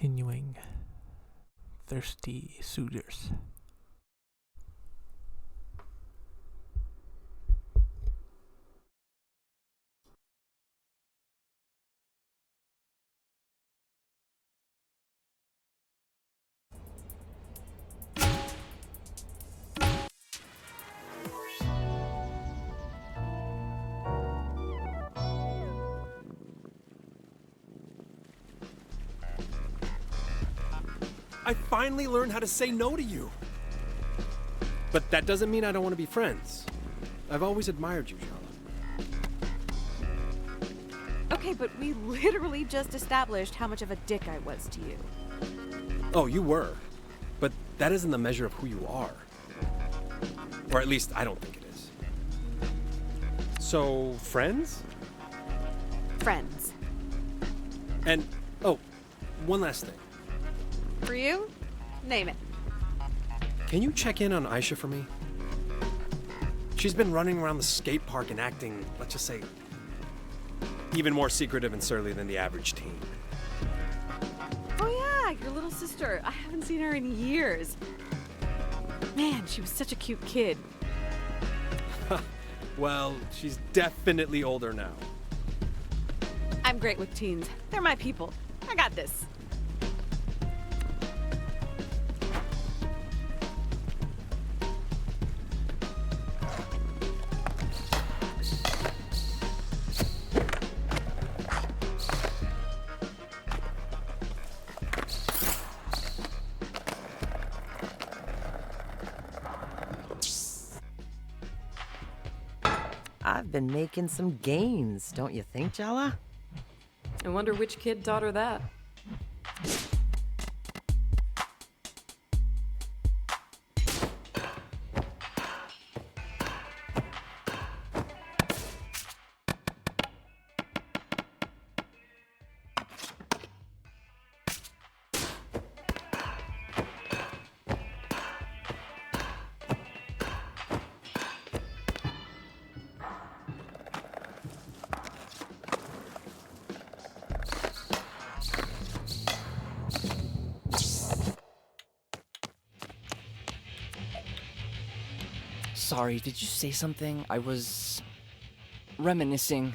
continuing Thirsty Suitors. I finally learned how to say no to you. But that doesn't mean I don't want to be friends. I've always admired you, Jala. Okay, but we literally just established how much of a dick I was to you. Oh, you were. But that isn't the measure of who you are. Or at least, I don't think it is. So, friends? Friends. And, oh, one last thing. For you? Name it. Can you check in on Aisha for me? She's been running around the skate park and acting, let's just say, even more secretive and surly than the average teen. Oh yeah, your little sister. I haven't seen her in years. Man, she was such a cute kid. Well, she's definitely older now. I'm great with teens. They're my people. I got this. I've been making some gains, don't you think, Jala? I wonder which kid taught her that. Sorry, did you say something? I was reminiscing.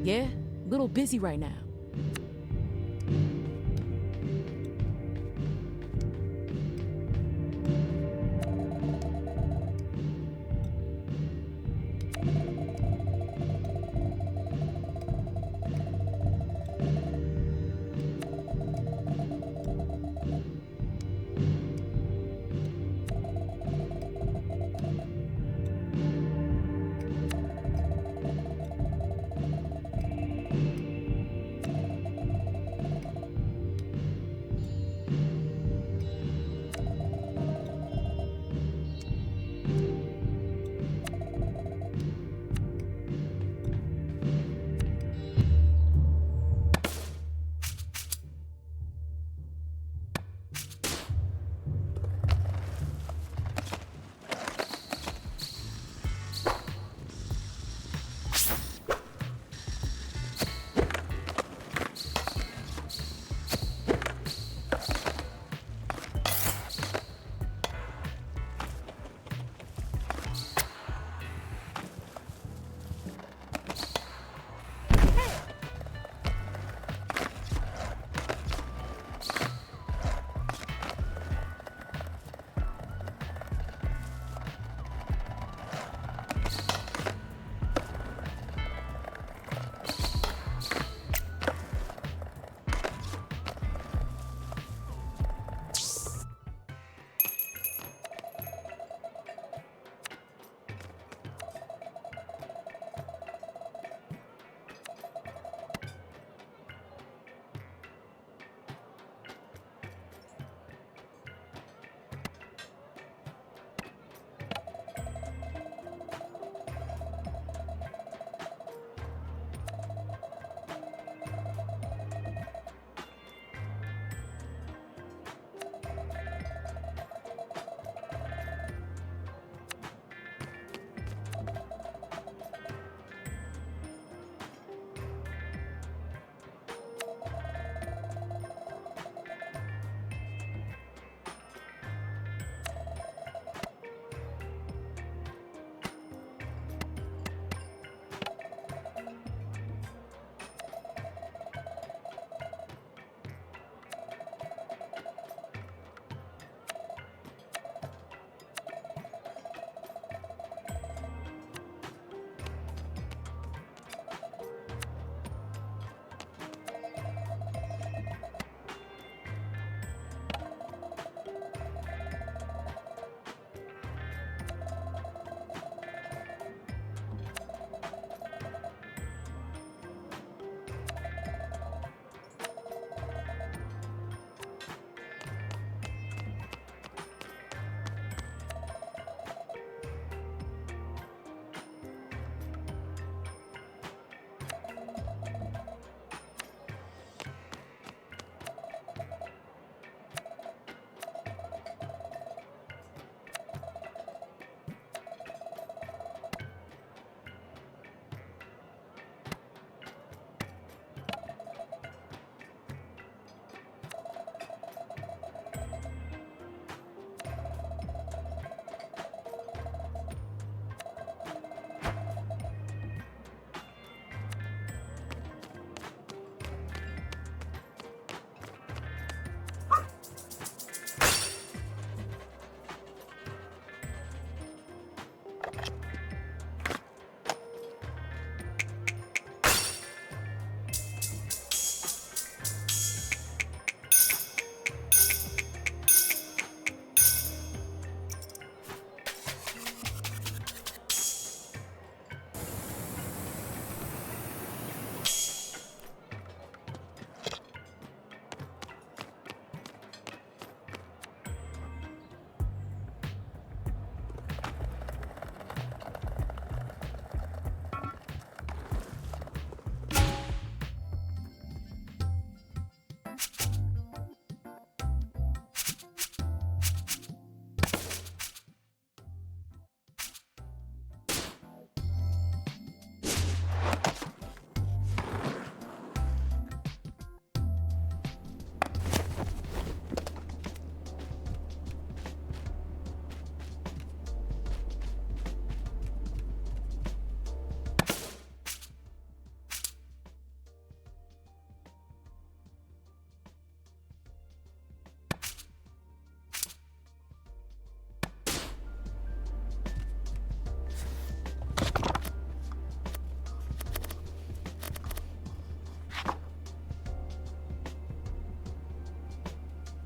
Yeah, little busy right now.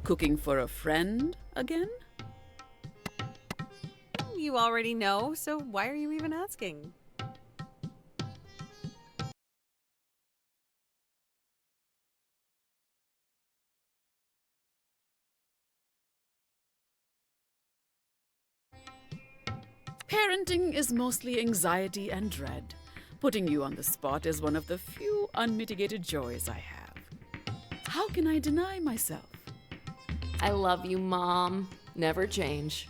Cooking for a friend again? You already know, so why are you even asking? Parenting is mostly anxiety and dread. Putting you on the spot is one of the few unmitigated joys I have. How can I deny myself? I love you, Mom. Never change.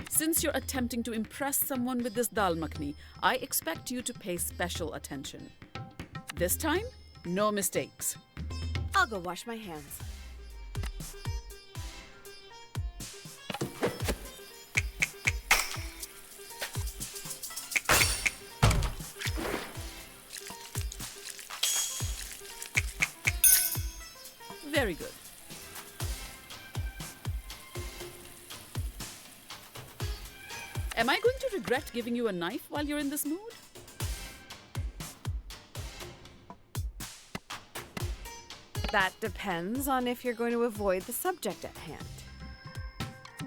Since you're attempting to impress someone with this dal makhni, I expect you to pay special attention. This time, no mistakes. I'll go wash my hands. Very good. Am I going to regret giving you a knife while you're in this mood? That depends on if you're going to avoid the subject at hand.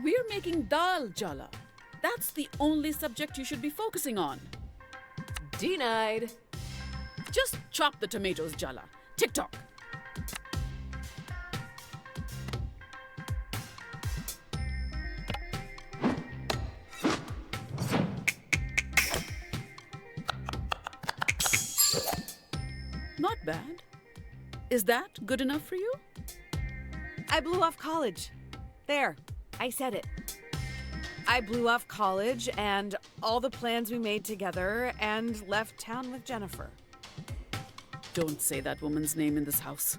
We're making dal, Jala. That's the only subject you should be focusing on. Denied. Just chop the tomatoes, Jala. Tick-tock. Not bad. Is that good enough for you? I blew off college. There, I said it. I blew off college and all the plans we made together and left town with Jennifer. Don't say that woman's name in this house.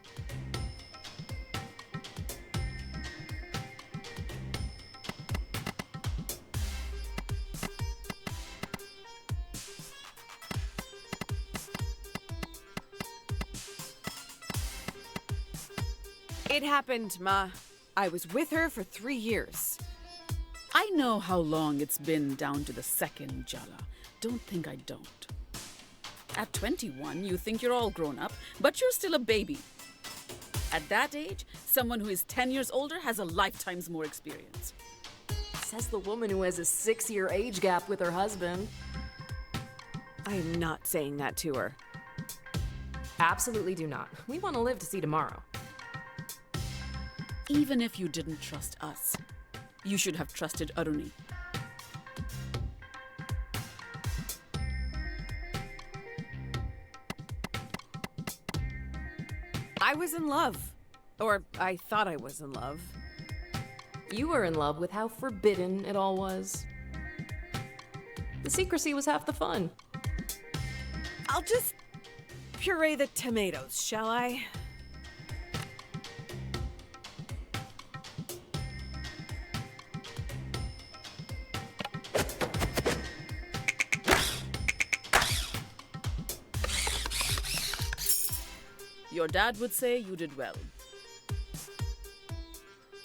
It happened, Ma. I was with her for 3 years. I know how long it's been down to the second, Jala. Don't think I don't. At 21, you think you're all grown up, but you're still a baby. At that age, someone who is 10 years older has a lifetime's more experience. Says the woman who has a 6-year age gap with her husband. I am not saying that to her. Absolutely do not. We want to live to see tomorrow. Even if you didn't trust us, you should have trusted Aruni. I was in love. Or I thought I was in love. You were in love with how forbidden it all was. The secrecy was half the fun. I'll just puree the tomatoes, shall I? Your dad would say you did well.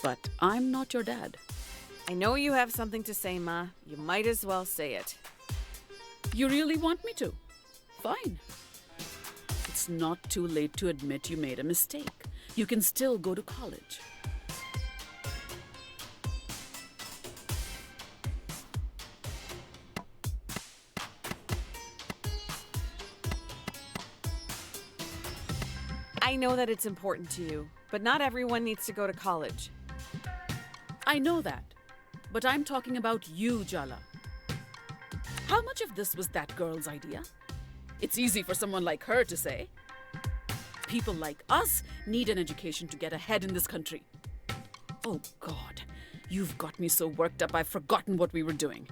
But I'm not your dad. I know you have something to say, Ma. You might as well say it. You really want me to? Fine. It's not too late to admit you made a mistake. You can still go to college. I know that it's important to you, but not everyone needs to go to college. I know that. But I'm talking about you, Jala. How much of this was that girl's idea? It's easy for someone like her to say. People like us need an education to get ahead in this country. Oh, God. You've got me so worked up I've forgotten what we were doing.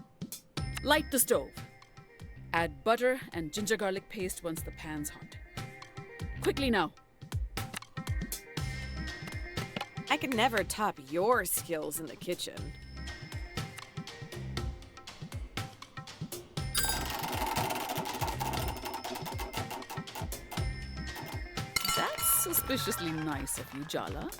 Light the stove. Add butter and ginger garlic paste once the pan's hot. Quickly now. I could never top your skills in the kitchen. That's suspiciously nice of you, Jala.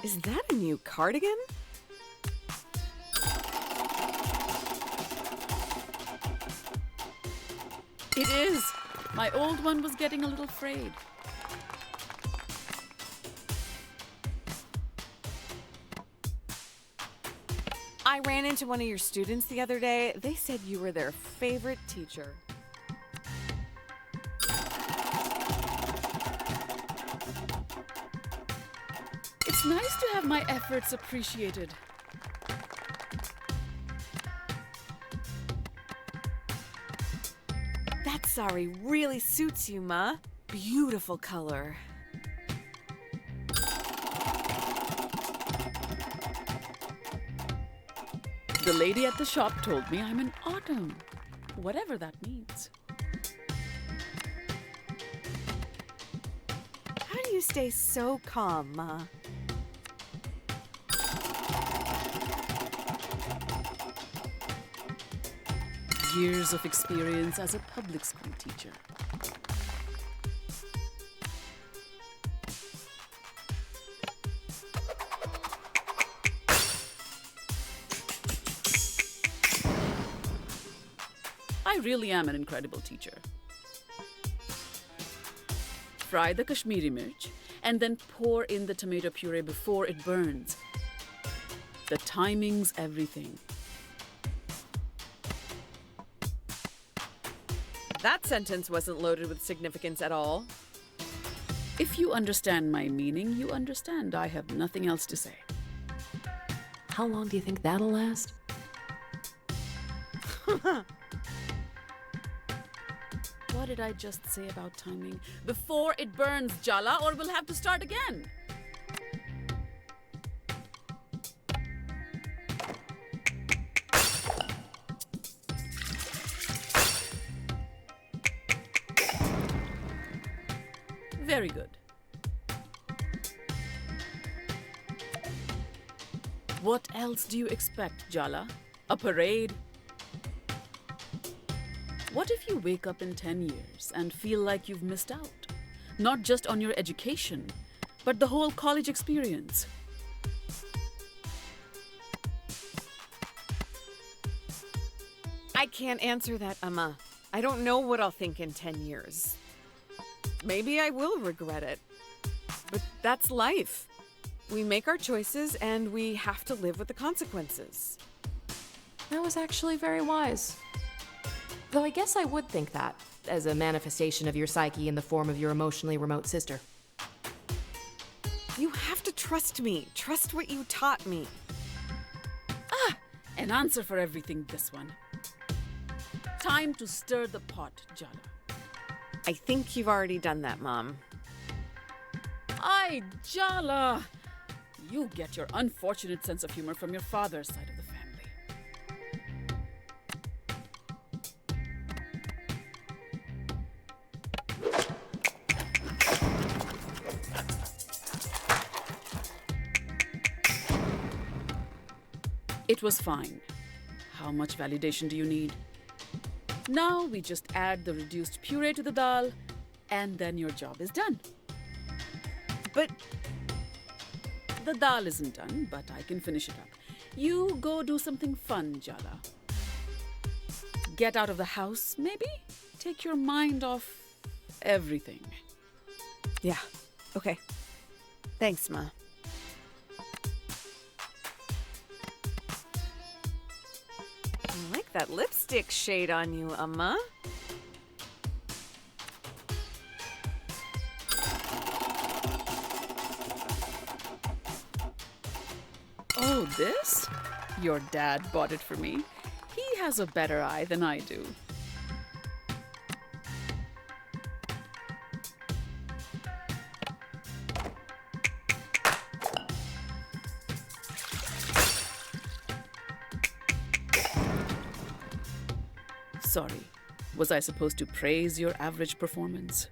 Is that a new cardigan? It is. My old one was getting a little frayed. I ran into one of your students the other day. They said you were their favorite teacher. It's nice to have my efforts appreciated. That sari really suits you, Ma. Beautiful color. The lady at the shop told me I'm an autumn, whatever that means. How do you stay so calm, Ma? Years of experience as a public school teacher. I really am an incredible teacher. Fry the Kashmiri mirch and then pour in the tomato puree before it burns. The timing's everything. That sentence wasn't loaded with significance at all. If you understand my meaning, you understand. I have nothing else to say. How long do you think that'll last? What did I just say about timing? Before it burns, Jala, or we'll have to start again. Very good. What else do you expect, Jala? A parade? What if you wake up in 10 years and feel like you've missed out? Not just on your education, but the whole college experience. I can't answer that, Amma. I don't know what I'll think in 10 years. Maybe I will regret it. But that's life. We make our choices and we have to live with the consequences. That was actually very wise. Though I guess I would think that, as a manifestation of your psyche in the form of your emotionally remote sister. You have to trust me. Trust what you taught me. An answer for everything, this one. Time to stir the pot, Jala. I think you've already done that, Mom. Ay, Jala! You get your unfortunate sense of humor from your father's side of the family. It was fine. How much validation do you need? Now we just add the reduced puree to the dal, and then your job is done. But The dal isn't done, but I can finish it up. You go do something fun, Jala. Get out of the house, maybe? Take your mind off everything. yeah, okay. Thanks, Ma. I like that lipstick shade on you, Amma. Oh, this? Your dad bought it for me. He has a better eye than I do. Sorry, was I supposed to praise your average performance?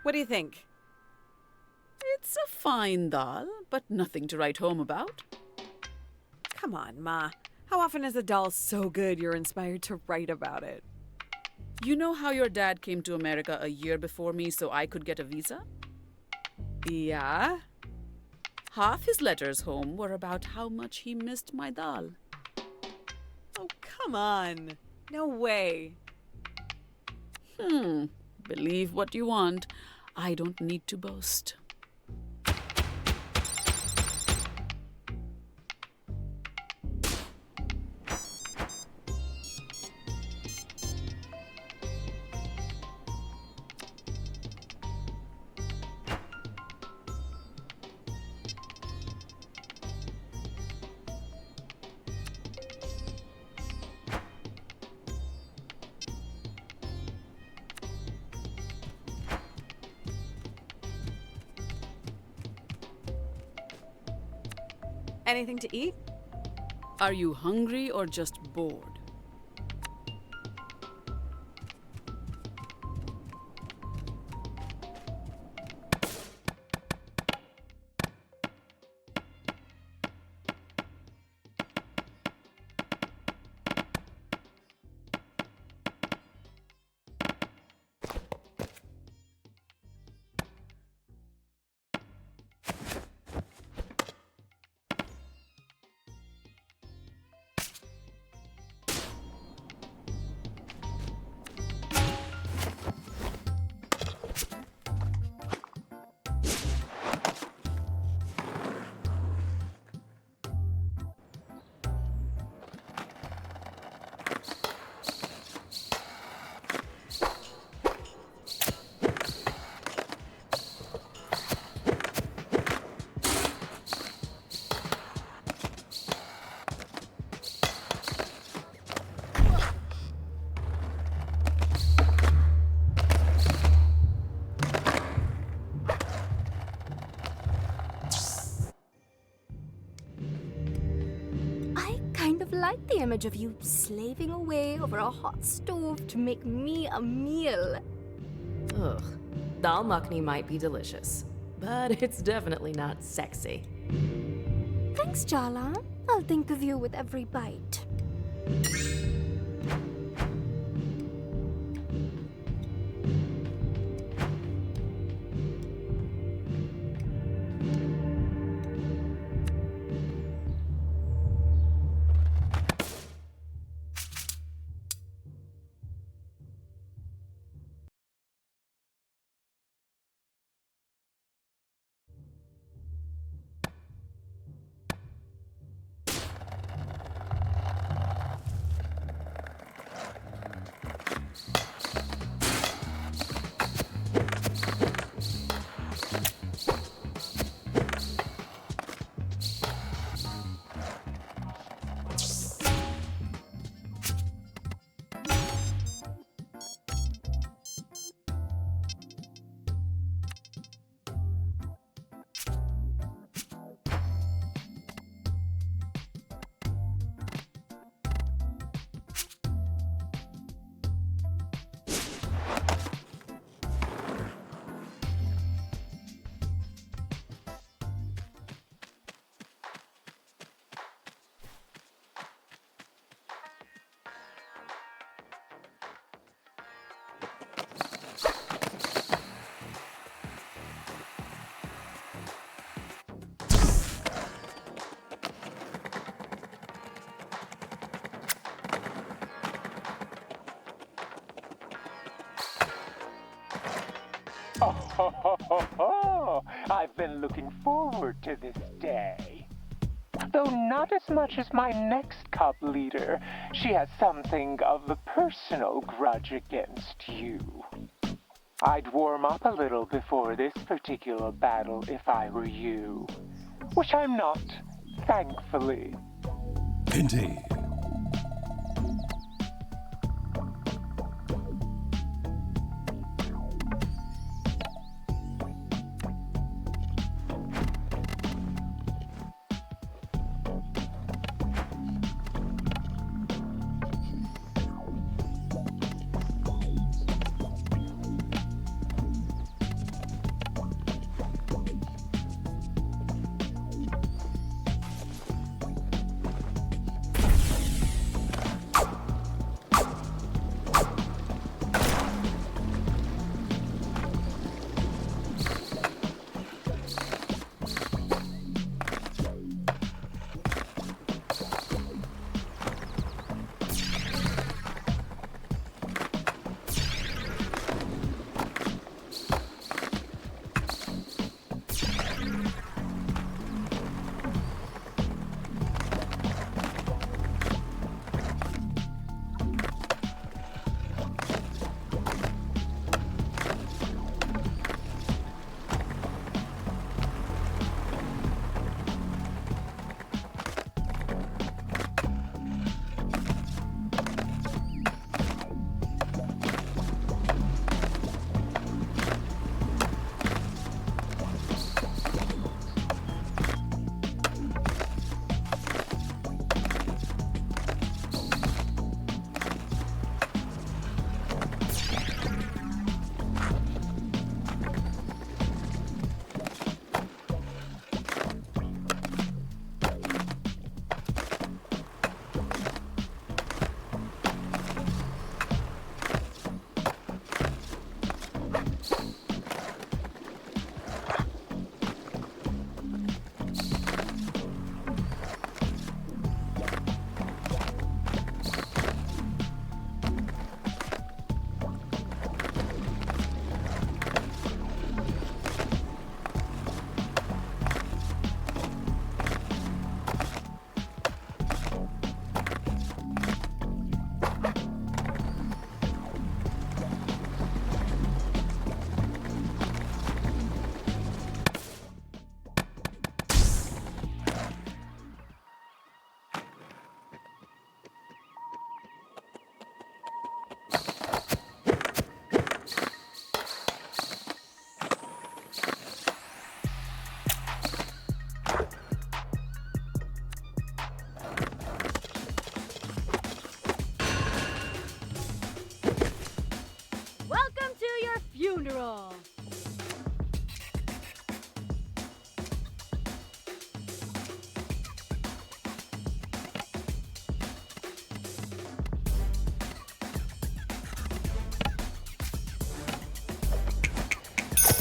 What do you think? It's a fine dal, but nothing to write home about. Come on, Ma. How often is a doll so good you're inspired to write about it? You know how your dad came to America a year before me so I could get a visa? Yeah? Half his letters home were about how much he missed my doll. Oh, come on. No way. Believe what you want. I don't need to boast. Anything to eat? Are you hungry or just bored? Like the image of you slaving away over a hot stove to make me a meal. Ugh. Dal makhni might be delicious, but it's definitely not sexy. Thanks, Jala. I'll think of you with every bite. Oh, I've been looking forward to this day. Though not as much as my next cub leader, she has something of a personal grudge against you. I'd warm up a little before this particular battle if I were you. Which I'm not, thankfully. Indeed.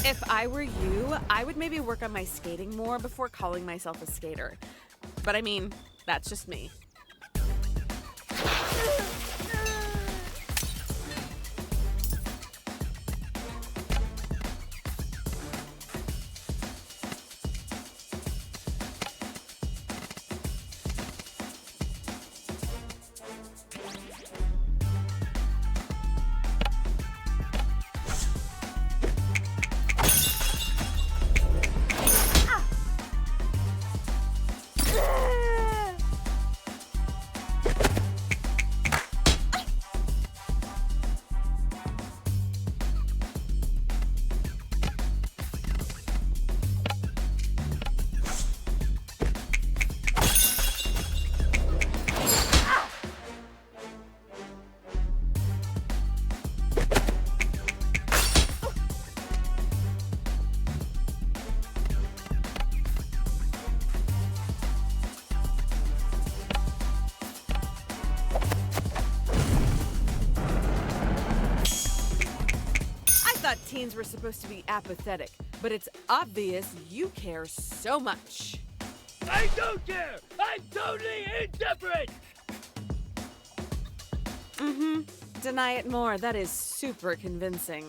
If I were you, I would maybe work on my skating more before calling myself a skater. But I mean, that's just me. I thought teens were supposed to be apathetic, but it's obvious you care so much. I don't care! I'm totally indifferent! Mm-hmm. Deny it more. That is super convincing.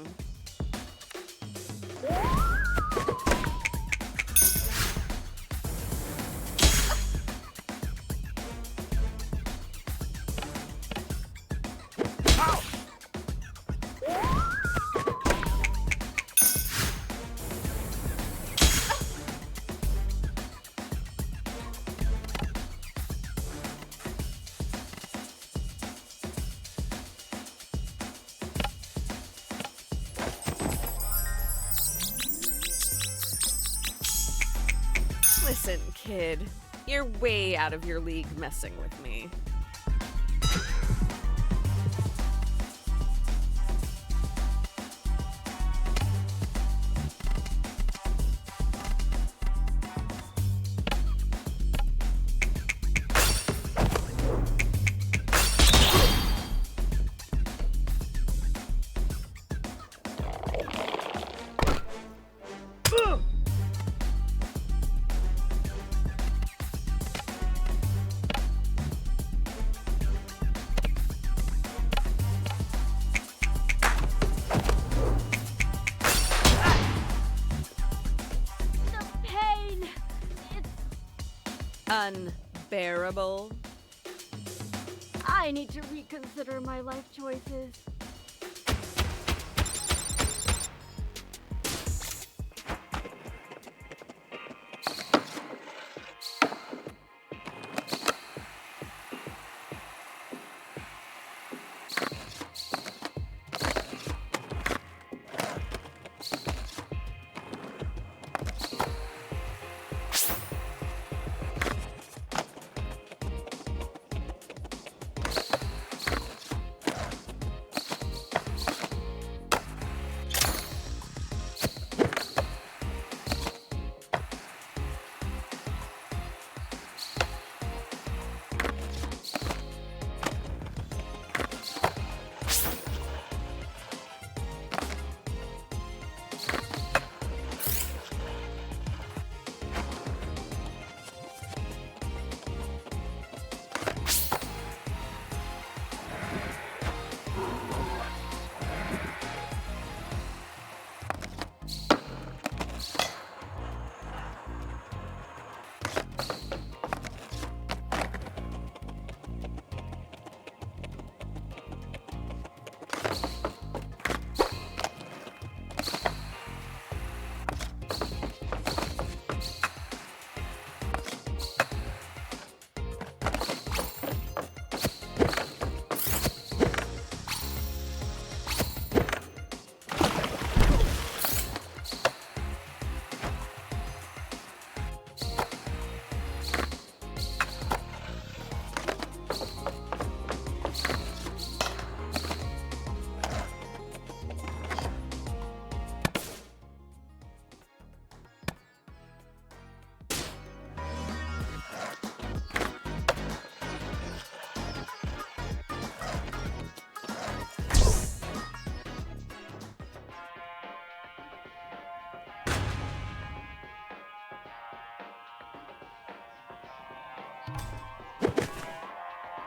Listen, kid, you're way out of your league messing with me. Unbearable. I need to reconsider my life choices.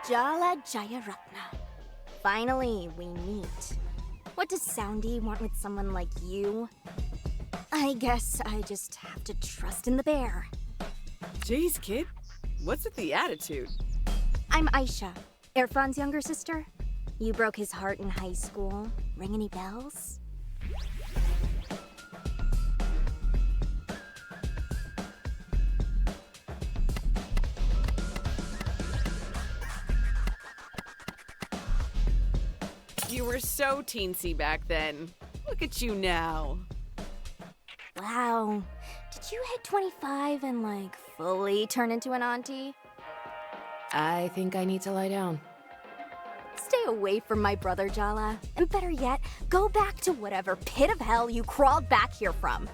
Jala Jayaratna. Finally, we meet. What does Soundy want with someone like you? I guess I just have to trust in the bear. Jeez, kid. What's with the attitude? I'm Aisha, Irfan's younger sister. You broke his heart in high school. Ring any bells? You were so teensy back then. Look at you now. Wow. Did you hit 25 and, like, fully turn into an auntie? I think I need to lie down. Stay away from my brother, Jala. And better yet, go back to whatever pit of hell you crawled back here from.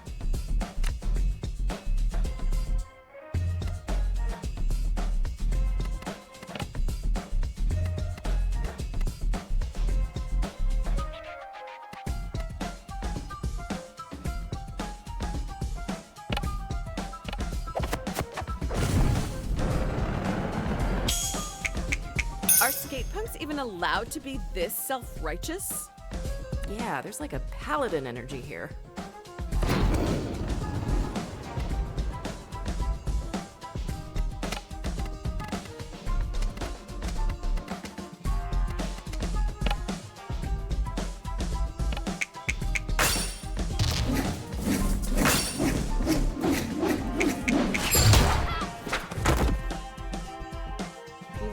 Are skate punks even allowed to be this self-righteous? Yeah, there's like a paladin energy here.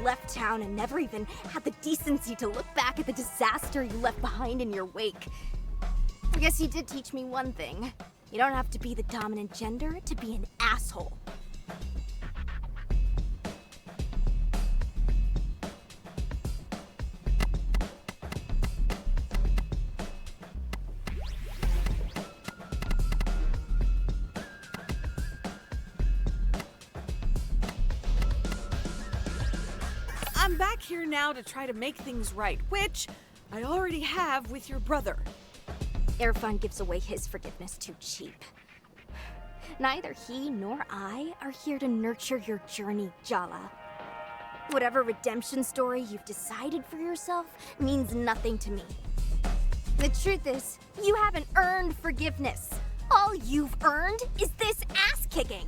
Left town and never even had the decency to look back at the disaster you left behind in your wake. I guess you did teach me one thing. You don't have to be the dominant gender to be an asshole. I'm back here now to try to make things right, which I already have with your brother. Irfan gives away his forgiveness too cheap. Neither he nor I are here to nurture your journey, Jala. Whatever redemption story you've decided for yourself means nothing to me. The truth is, you haven't earned forgiveness. All you've earned is this ass-kicking.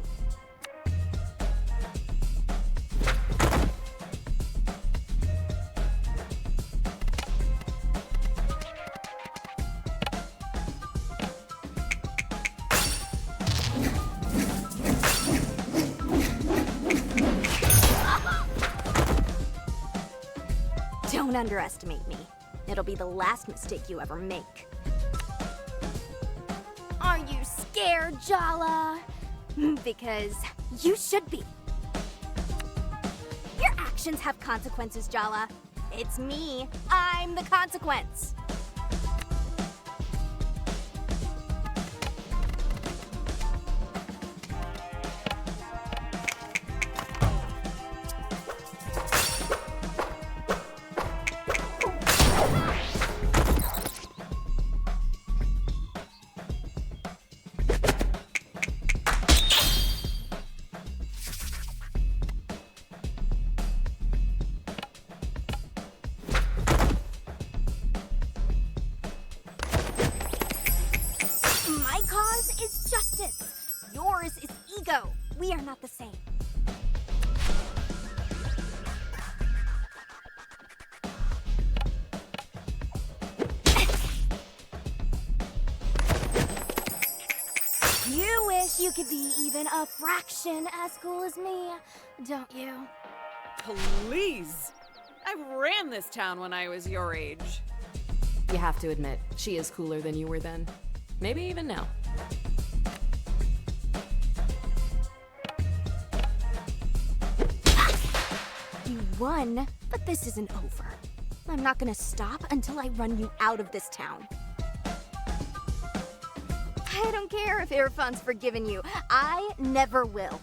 Don't underestimate me. It'll be the last mistake you ever make. Are you scared, Jala? Because you should be. Your actions have consequences, Jala. It's me. I'm the consequence. My cause is justice. Yours is ego. We are not the same. You wish you could be even a fraction as cool as me, don't you? Please! I ran this town when I was your age. You have to admit, she is cooler than you were then. Maybe even now. You won, but this isn't over. I'm not gonna stop until I run you out of this town. I don't care if Irfan's forgiven you. I never will.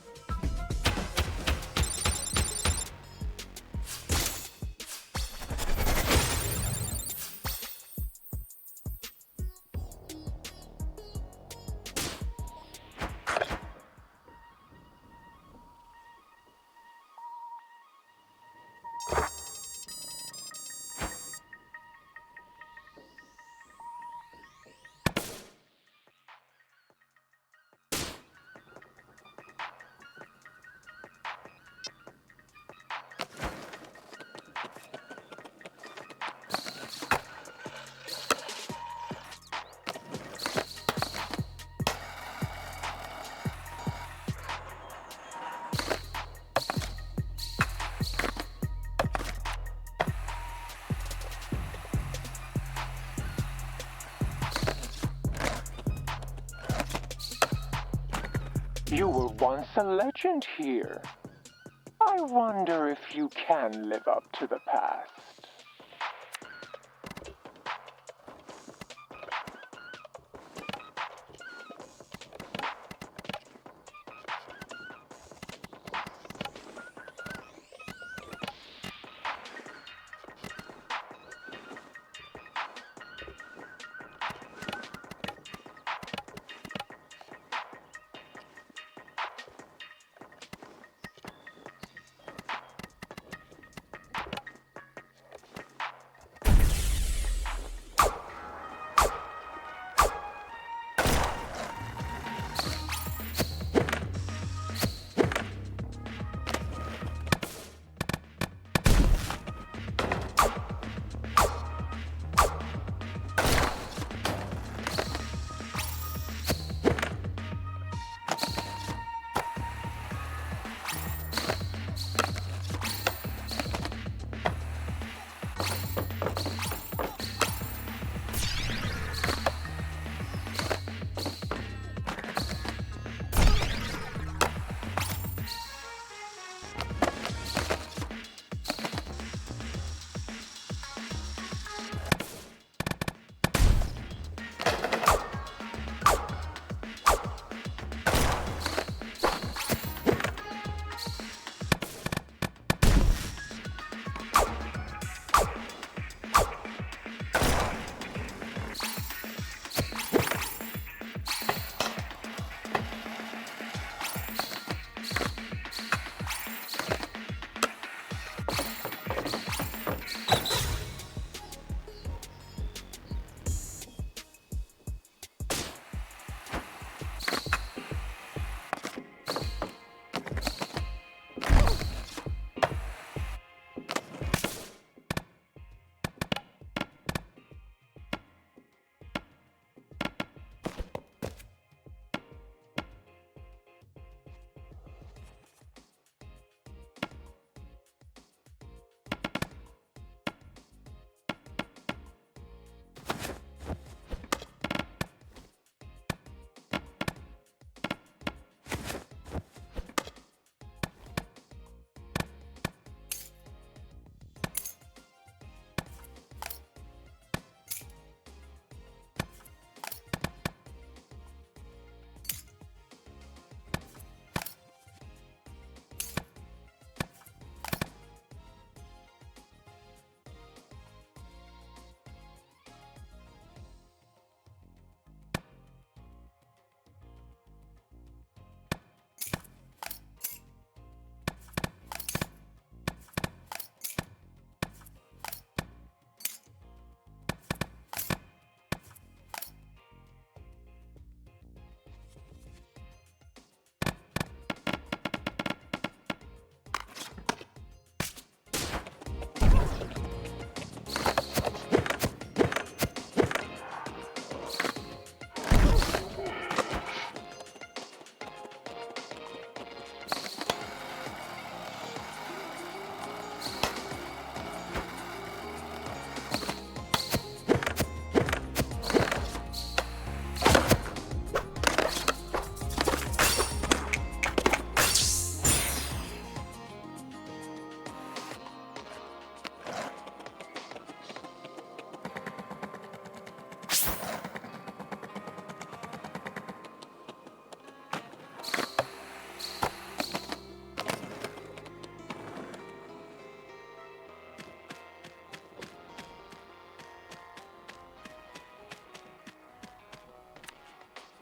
once a legend here. I wonder if you can live up to the past.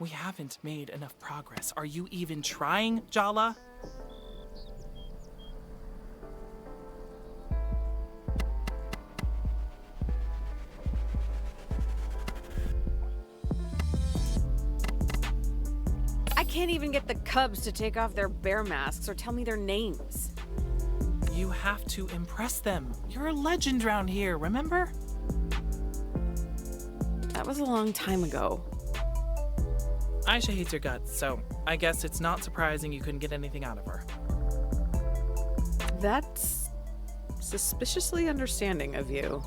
We haven't made enough progress. Are you even trying, Jala? I can't even get the cubs to take off their bear masks or tell me their names. You have to impress them. You're a legend round here, remember? That was a long time ago. Aisha hates your guts, so I guess it's not surprising you couldn't get anything out of her. That's suspiciously understanding of you.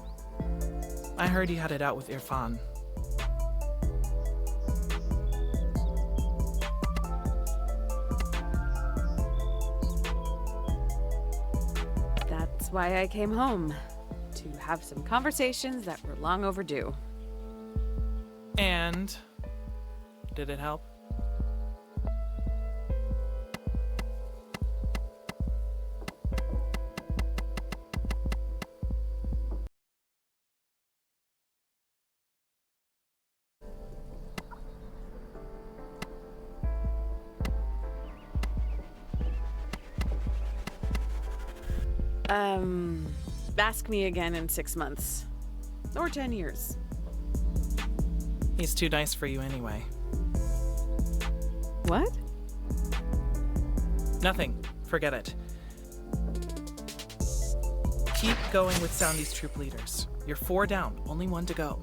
I heard you had it out with Irfan. That's why I came home. To have some conversations that were long overdue. And did it help? Ask me again in 6 months. Or 10 years. He's too nice for you anyway. What? Nothing. Forget it. Keep going with Soundy's troop leaders. You're 4 down, only 1 to go.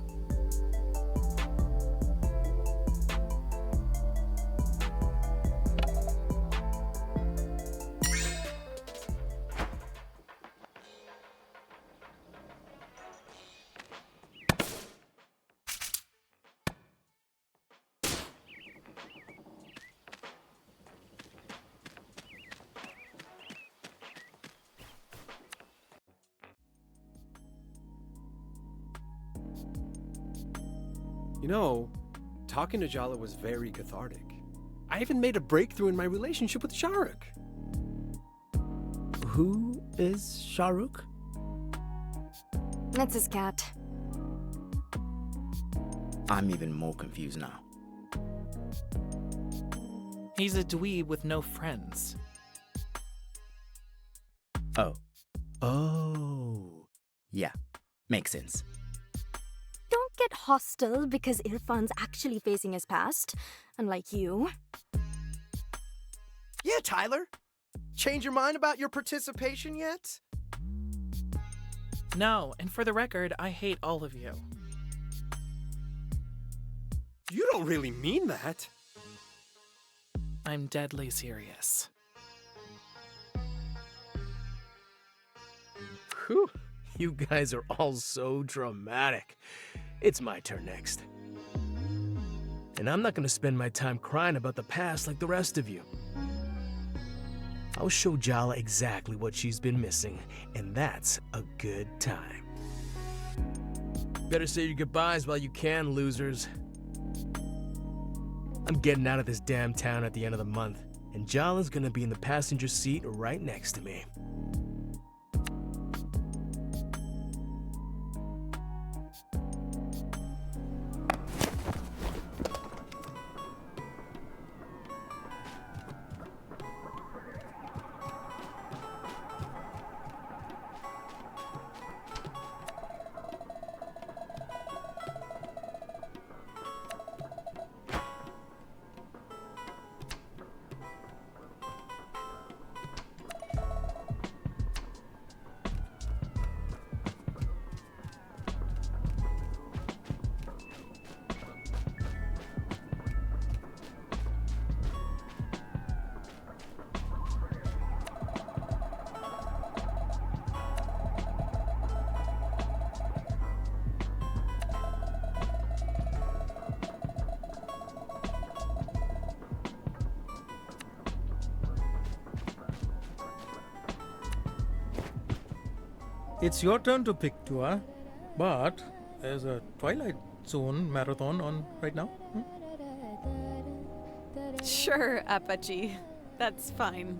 You know, talking to Jala was very cathartic. I even made a breakthrough in my relationship with Shahrukh. Who is Shahrukh? That's his cat. I'm even more confused now. He's a dweeb with no friends. Oh. Yeah, makes sense. Don't get hostile because Irfan's actually facing his past, unlike you. Yeah, Tyler. Change your mind about your participation yet? No, and for the record, I hate all of you. You don't really mean that. I'm deadly serious. Whew, you guys are all so dramatic. It's my turn next. And I'm not gonna spend my time crying about the past like the rest of you. I'll show Jala exactly what she's been missing, and that's a good time. Better say your goodbyes while you can, losers. I'm getting out of this damn town at the end of the month, and Jala's gonna be in the passenger seat right next to me. It's your turn to pick, Tua, but there's a Twilight Zone marathon on right now. Sure, Apache. That's fine.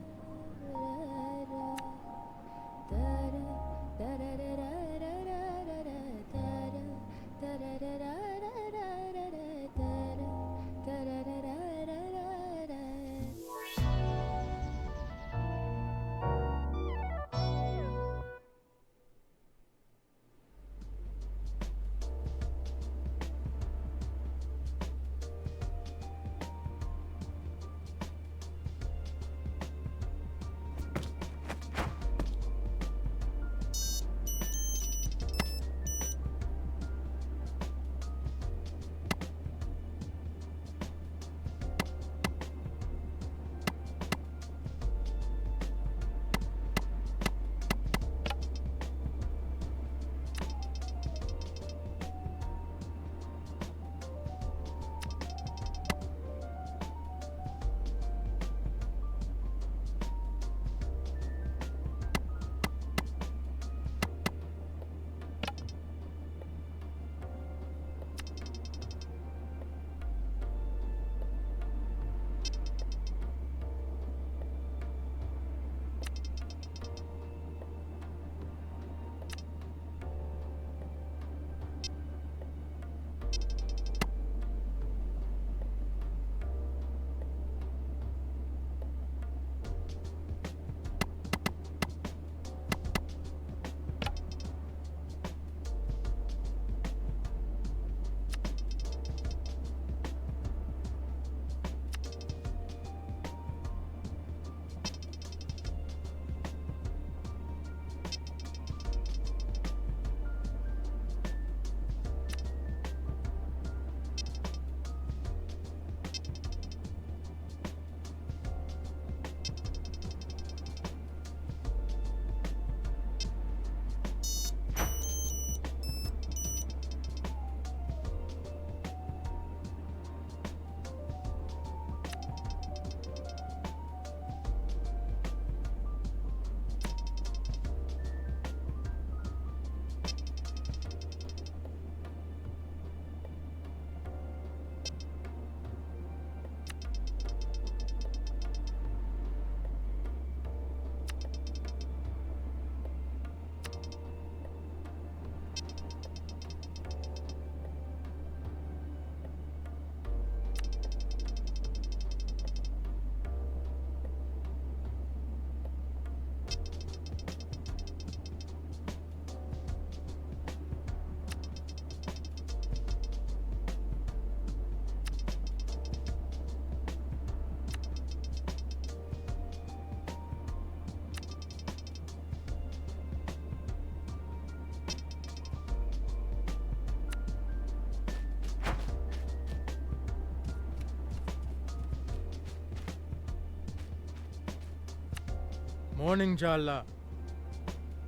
Morning, Jala.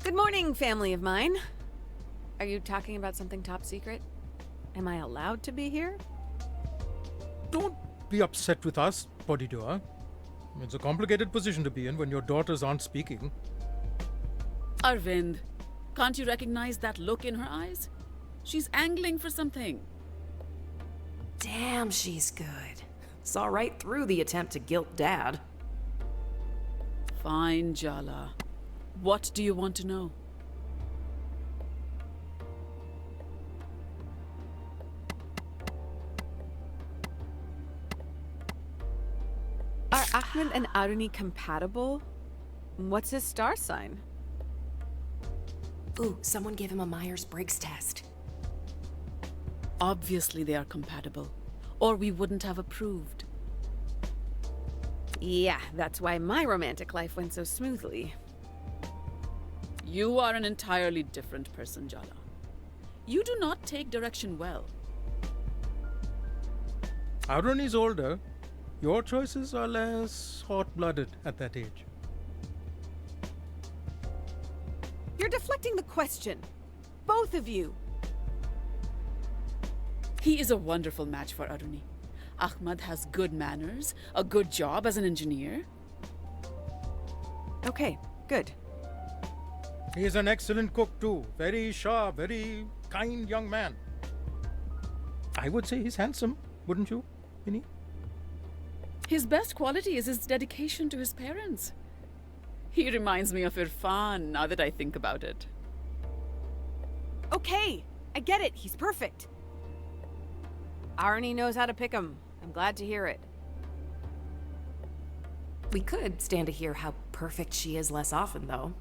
Good morning, family of mine. Are you talking about something top secret? Am I allowed to be here? Don't be upset with us, Podidua. It's a complicated position to be in when your daughters aren't speaking. Arvind, can't you recognize that look in her eyes? She's angling for something. Damn, she's good. Saw right through the attempt to guilt Dad. Fine, Jala. What do you want to know? Are Ahmed and Aruni compatible? What's his star sign? Ooh, someone gave him a Myers-Briggs test. Obviously they are compatible, or we wouldn't have approved. Yeah, that's why my romantic life went so smoothly. You are an entirely different person, Jala. You do not take direction well. Aruni's older. Your choices are less hot-blooded at that age. You're deflecting the question. Both of you. He is a wonderful match for Aruni. Ahmad has good manners, a good job as an engineer. Okay, good. He is an excellent cook too. Very sharp, very kind young man. I would say he's handsome, wouldn't you, Vinny? His best quality is his dedication to his parents. He reminds me of Irfan now that I think about it. Okay, I get it. He's perfect. Arnie knows how to pick him. I'm glad to hear it. We could stand to hear how perfect she is less often, though.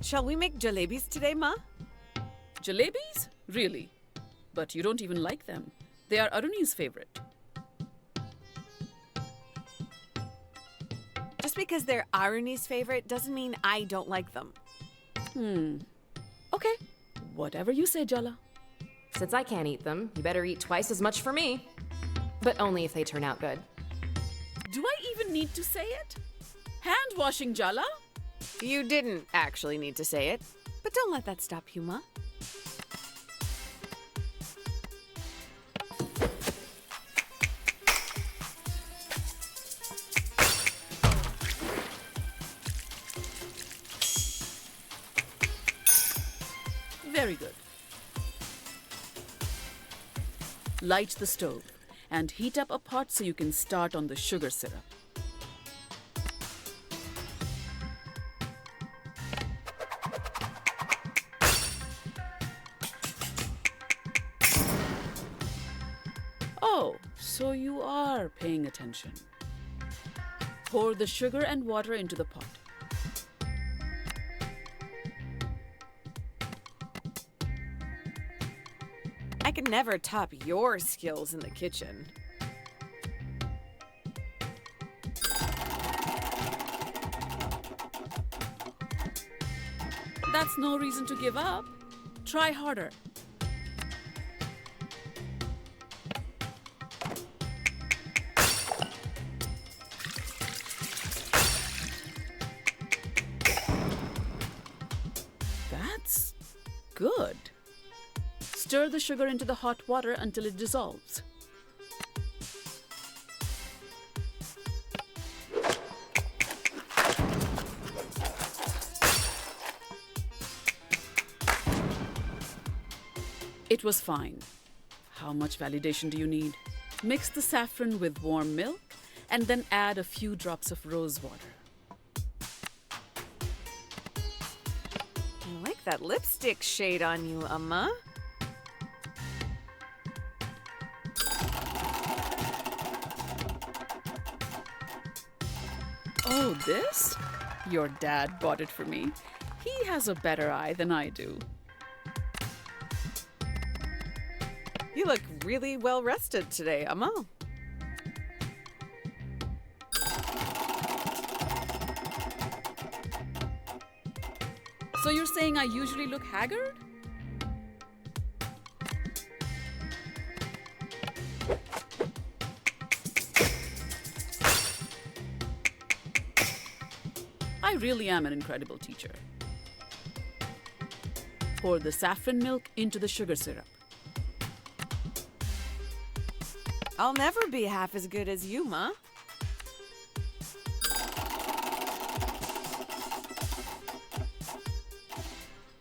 Shall we make jalebis today, Ma? Jalebis? Really? But you don't even like them. They are Aruni's favorite. Just because they're Aruni's favorite doesn't mean I don't like them. Okay. Whatever you say, Jala. Since I can't eat them, you better eat twice as much for me. But only if they turn out good. Do I even need to say it? Hand washing, Jala? You didn't actually need to say it, but don't let that stop you, Ma. Very good. Light the stove and heat up a pot so you can start on the sugar syrup. Oh, so you are paying attention. Pour the sugar and water into the pot. I could never top your skills in the kitchen. That's no reason to give up. Try harder. That's good. Stir the sugar into the hot water until it dissolves. It was fine. How much validation do you need? Mix the saffron with warm milk and then add a few drops of rose water. I like that lipstick shade on you, Amma. Oh, this? Your dad bought it for me. He has a better eye than I do. You look really well rested today, Amma. So you're saying I usually look haggard? I really am an incredible teacher. Pour the saffron milk into the sugar syrup. I'll never be half as good as you, Ma.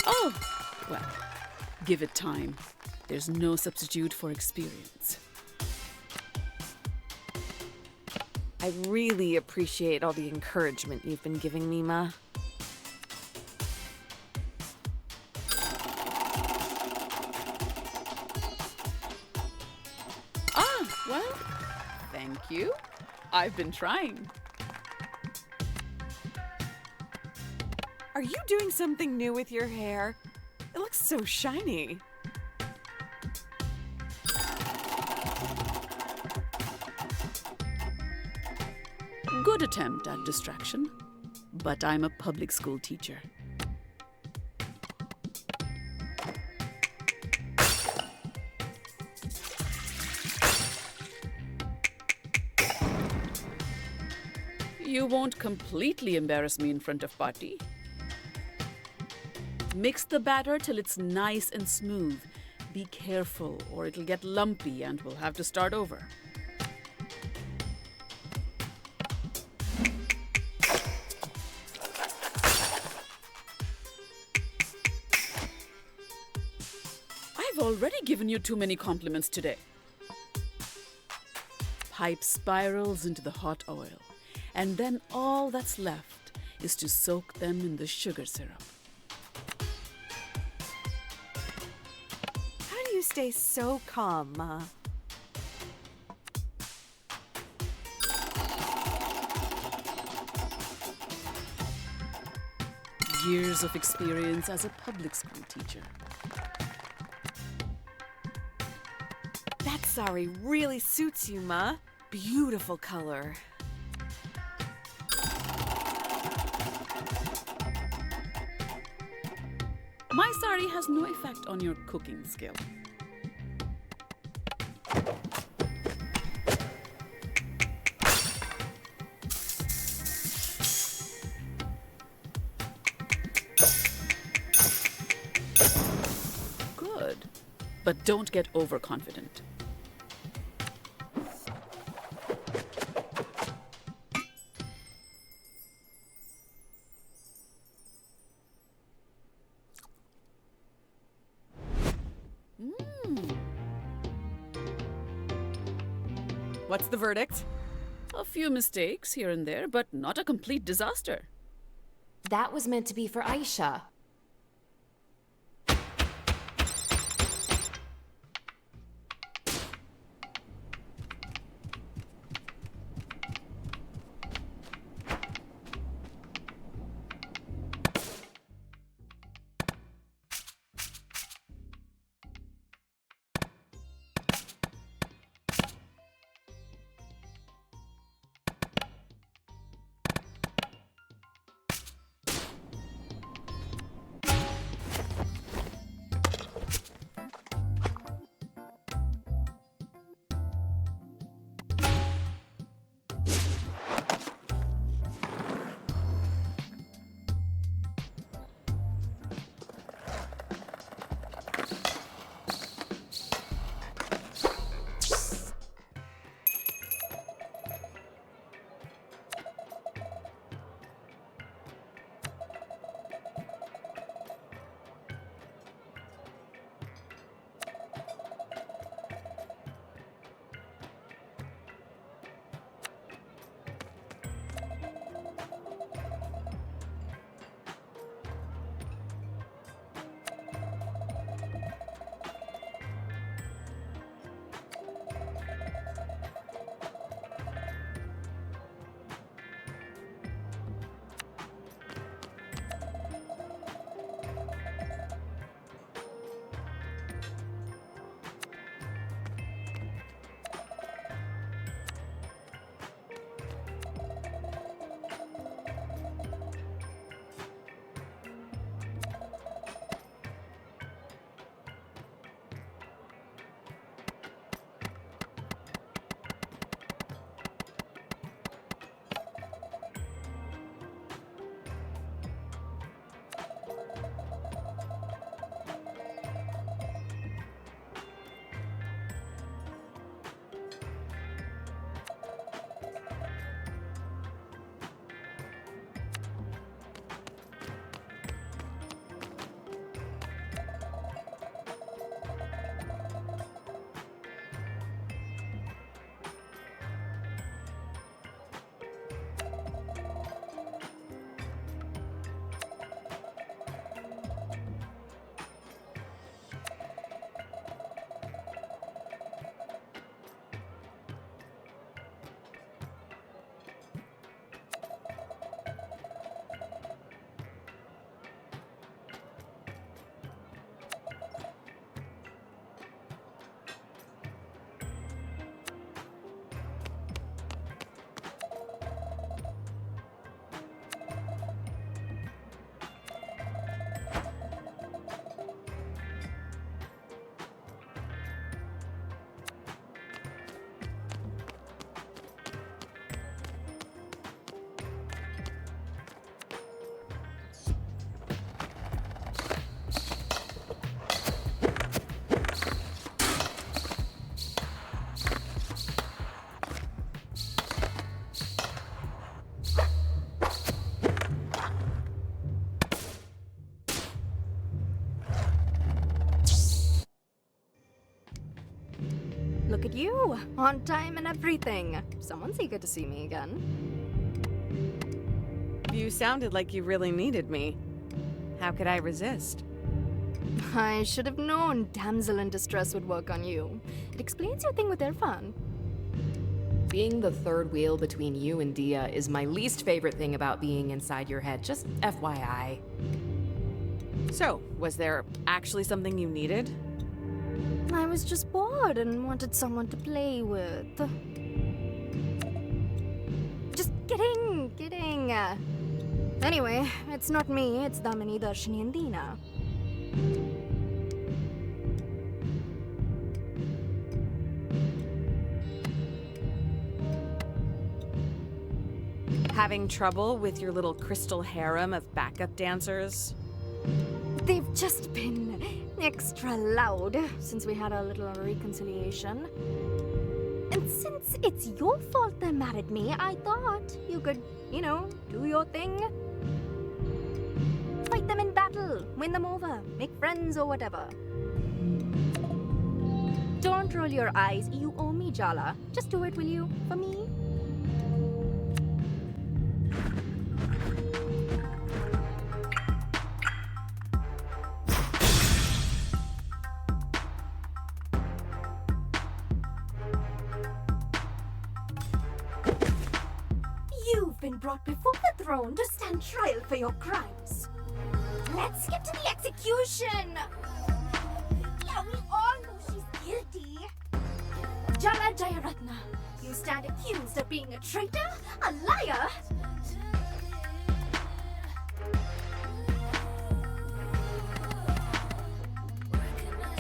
Oh, well, give it time. There's no substitute for experience. I really appreciate all the encouragement you've been giving me, Ma. Well, thank you. I've been trying. Are you doing something new with your hair? It looks so shiny. Good attempt at distraction, but I'm a public school teacher. You won't completely embarrass me in front of Patti. Mix the batter till it's nice and smooth. Be careful or it'll get lumpy and we'll have to start over. I've already given you too many compliments today. Pipe spirals into the hot oil, and then all that's left is to soak them in the sugar syrup. How do you stay so calm, Ma? Years of experience as a public school teacher. That sari really suits you, Ma. Beautiful color. My sari has no effect on your cooking skill. Good, but don't get overconfident. What's the verdict? A few mistakes here and there, but not a complete disaster. That was meant to be for Aisha. you, on time and everything. Someone's eager to see me again. You sounded like you really needed me. How could I resist? I should have known damsel in distress would work on you. It explains your thing with Irfan. Being the third wheel between you and Dia is my least favorite thing about being inside your head, just FYI. So, was there actually something you needed? I was just bored and wanted someone to play with. Just kidding. Anyway, it's not me, it's Damini, Darshini, and Deena. Having trouble with your little crystal harem of backup dancers? They've just been extra loud since we had our little reconciliation. And since it's your fault they're mad at me, I thought you could, do your thing. Fight them in battle, win them over, make friends or whatever. Don't roll your eyes, you owe me, Jala. Just do it, will you, for me? You've been brought before the throne to stand trial for your crimes. Let's get to the execution! Yeah, we all know she's guilty. Jala Jayaratna, you stand accused of being a traitor, a liar.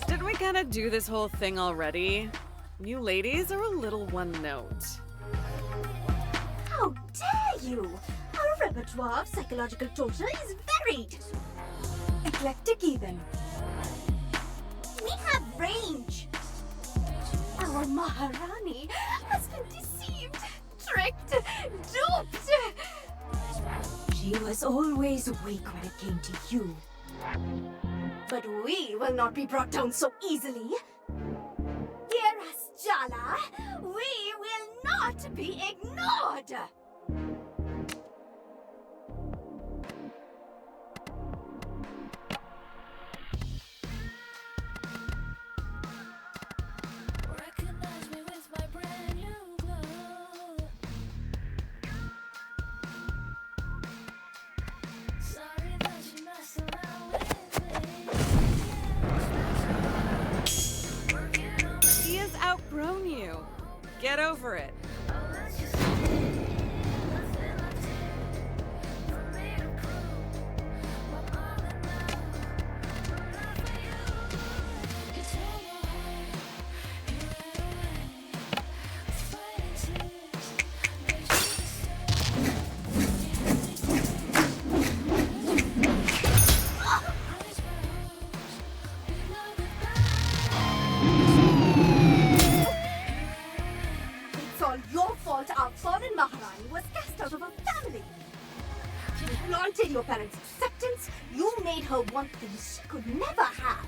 Didn't we kind of do this whole thing already? You ladies are a little one note. How dare you! Our repertoire of psychological torture is varied. Eclectic even. We have range. Our Maharani has been deceived, tricked, duped. She was always weak when it came to you. But we will not be brought down so easily. Hear us, Jala. We will not be ignored. He has outgrown you. Get over it. It's all your fault our fallen Maharani was cast out of her family. You flaunted your parents' acceptance. You made her want things she could never have.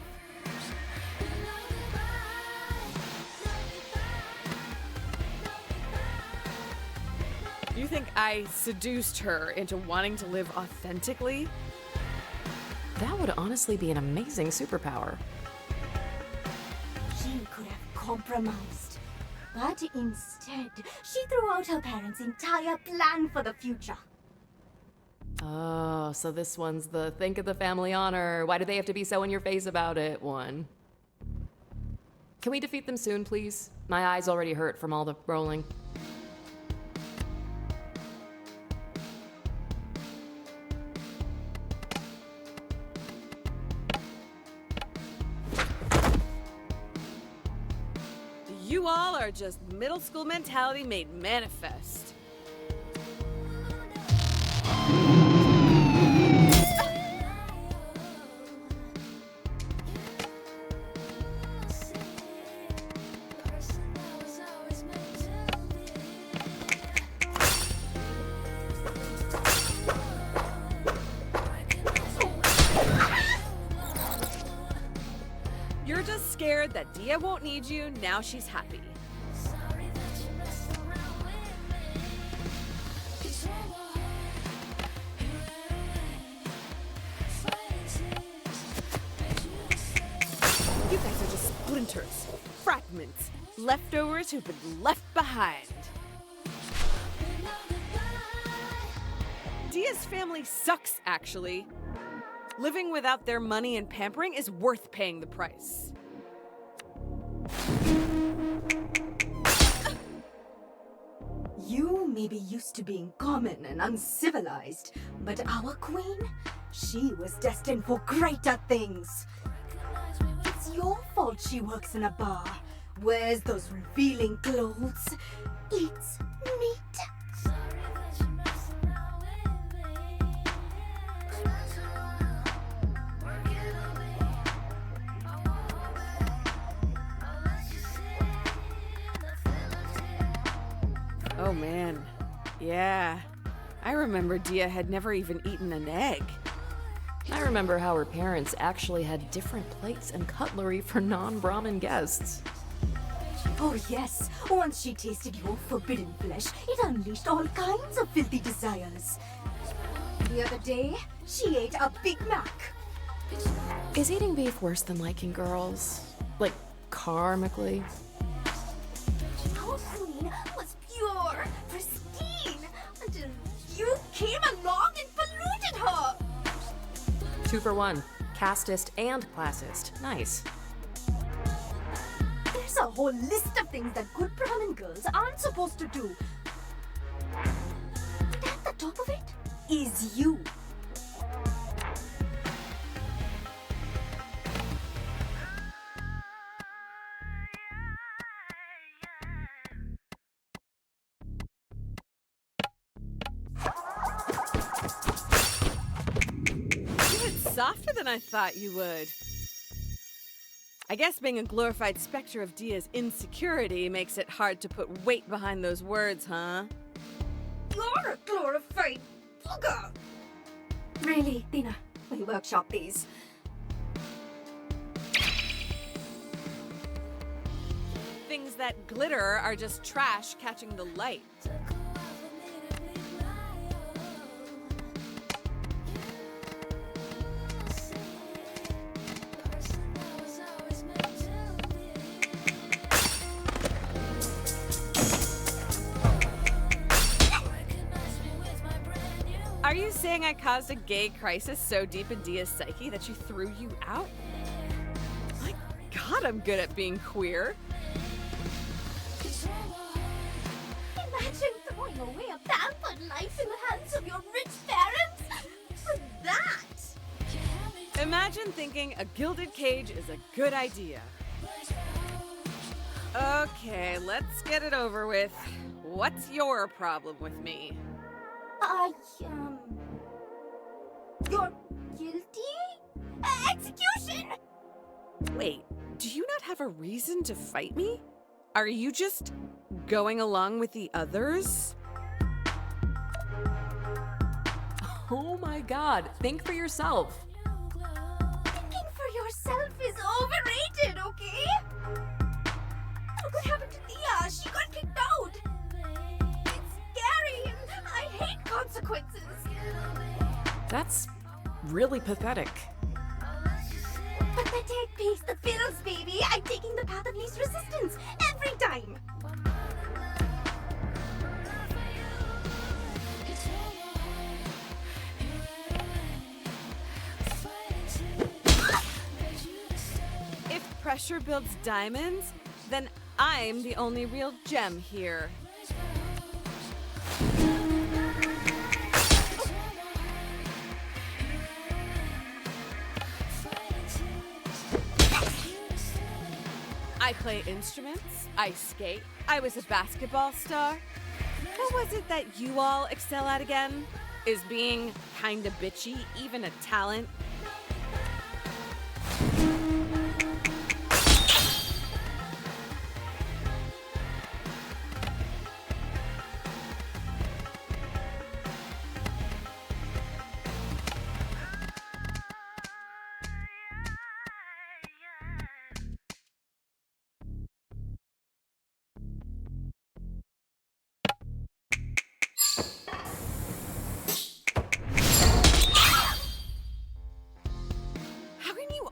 You think I seduced her into wanting to live authentically? That would honestly be an amazing superpower. She could have compromised. But instead, she threw out her parents' entire plan for the future. Oh, so this one's the think of the family honor. Why do they have to be so in your face about it one? Can we defeat them soon, please? My eyes already hurt from all the rolling. You all are just middle school mentality made manifest. You're just scared that Dia won't need you, now she's happy. Suitors. Fragments. Leftovers who've been left behind. Dia's family sucks, actually. Living without their money and pampering is worth paying the price. You may be used to being common and uncivilized, but our queen, she was destined for greater things. It's your fault she works in a bar, wears those revealing clothes, eats meat. Oh man, yeah. I remember Dia had never even eaten an egg. I remember how her parents actually had different plates and cutlery for non-Brahmin guests. Oh yes, once she tasted your forbidden flesh, it unleashed all kinds of filthy desires. The other day, she ate a Big Mac. Is eating beef worse than liking girls? Like, karmically? Our queen was pure, pristine, until you came along and polluted her. 2 for 1. Casteist and classist. Nice. There's a whole list of things that good Brahmin girls aren't supposed to do. But at the top of it is you. Softer than I thought you would. I guess being a glorified specter of Dia's insecurity makes it hard to put weight behind those words, huh? You're a glorified booger! Really, Tina, we workshop these. Things that glitter are just trash catching the light. Are you saying I caused a gay crisis so deep in Dia's psyche that she threw you out? My God, I'm good at being queer. Imagine throwing away a pampered life in the hands of your rich parents for that! Imagine thinking a gilded cage is a good idea. Okay, let's get it over with. What's your problem with me? You're guilty? Execution! Wait, do you not have a reason to fight me? Are you just going along with the others? Oh my God, think for yourself. Thinking for yourself is overrated, okay? Look what happened to Thea. She got kicked out. It's scary and I hate consequences. That's really pathetic. Pathetic pays the bills, baby. I'm taking the path of least resistance every time. If pressure builds diamonds, then I'm the only real gem here. I play instruments, I skate, I was a basketball star. What was it that you all excel at again? Is being kinda bitchy even a talent?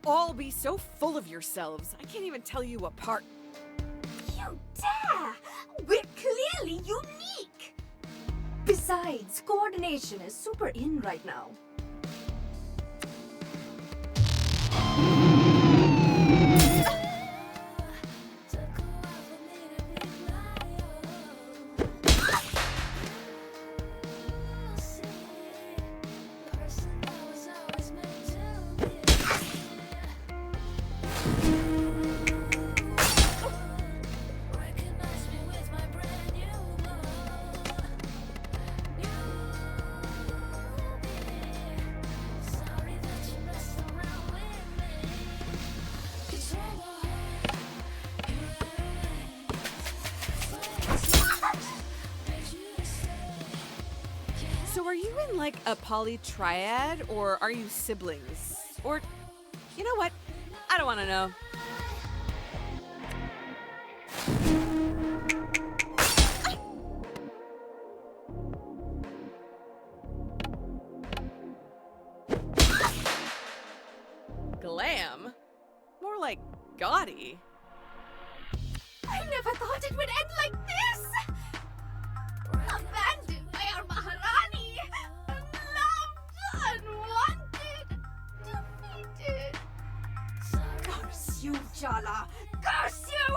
all be so full of yourselves. I can't even tell you apart. You dare! We're clearly unique! Besides, coordination is super in right now. So are you in like a poly triad, or are you siblings? Or, you know what? I don't want to know. Glam? More like gaudy. I never thought it would end like this! Abandoned by our Maharani! Loved, unwanted, defeated! Curse you, Jala! Curse you!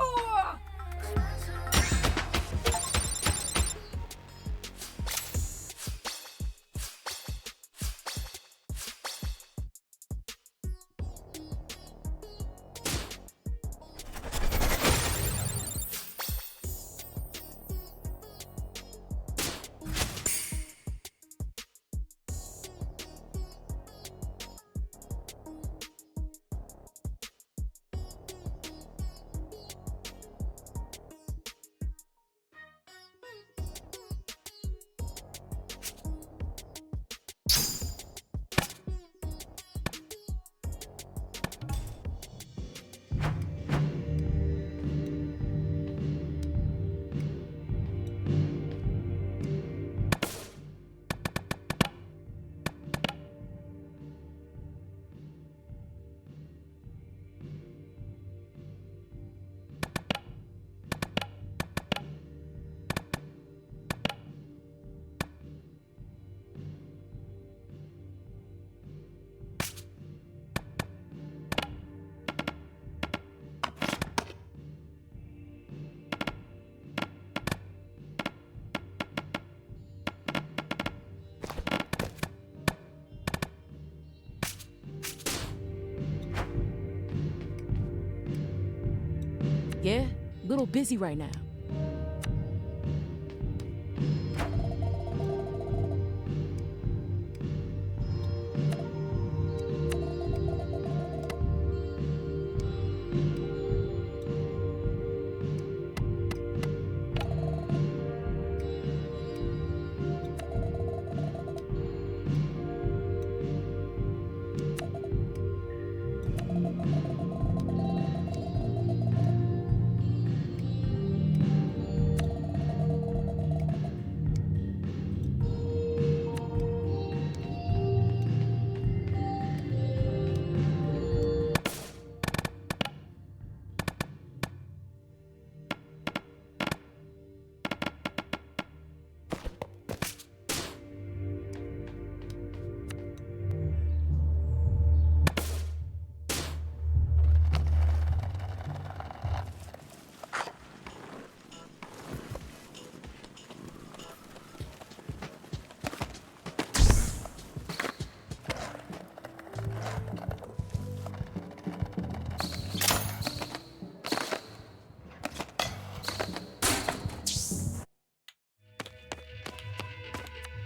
Yeah, little busy right now.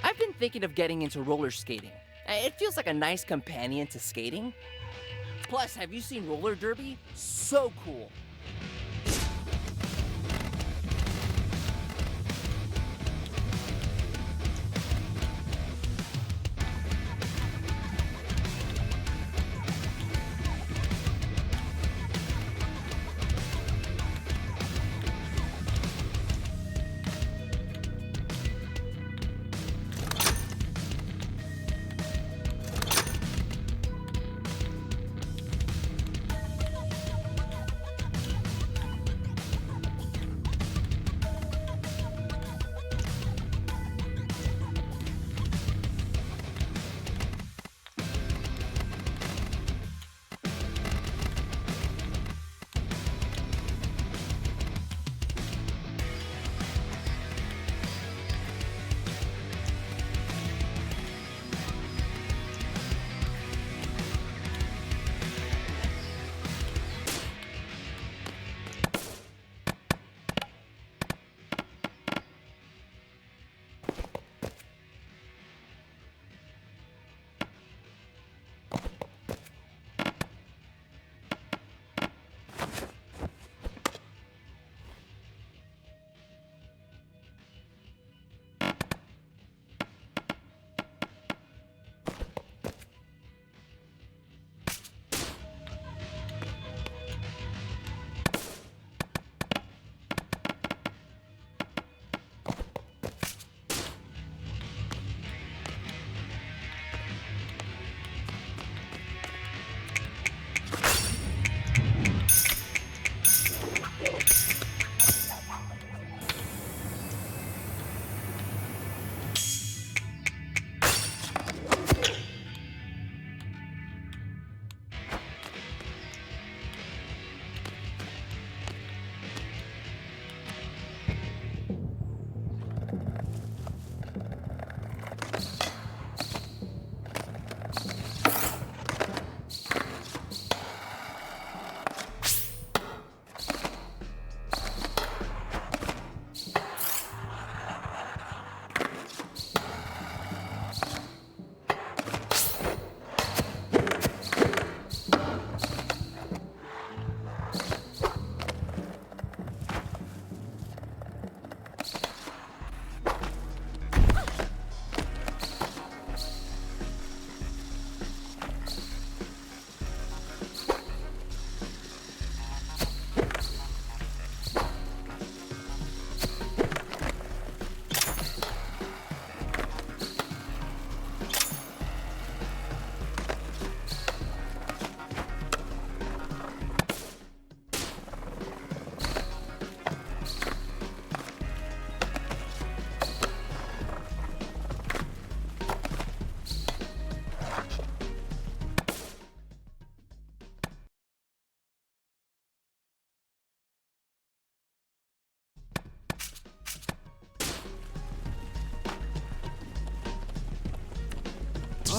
I've been thinking of getting into roller skating. It feels like a nice companion to skating. Plus, have you seen roller derby? So cool.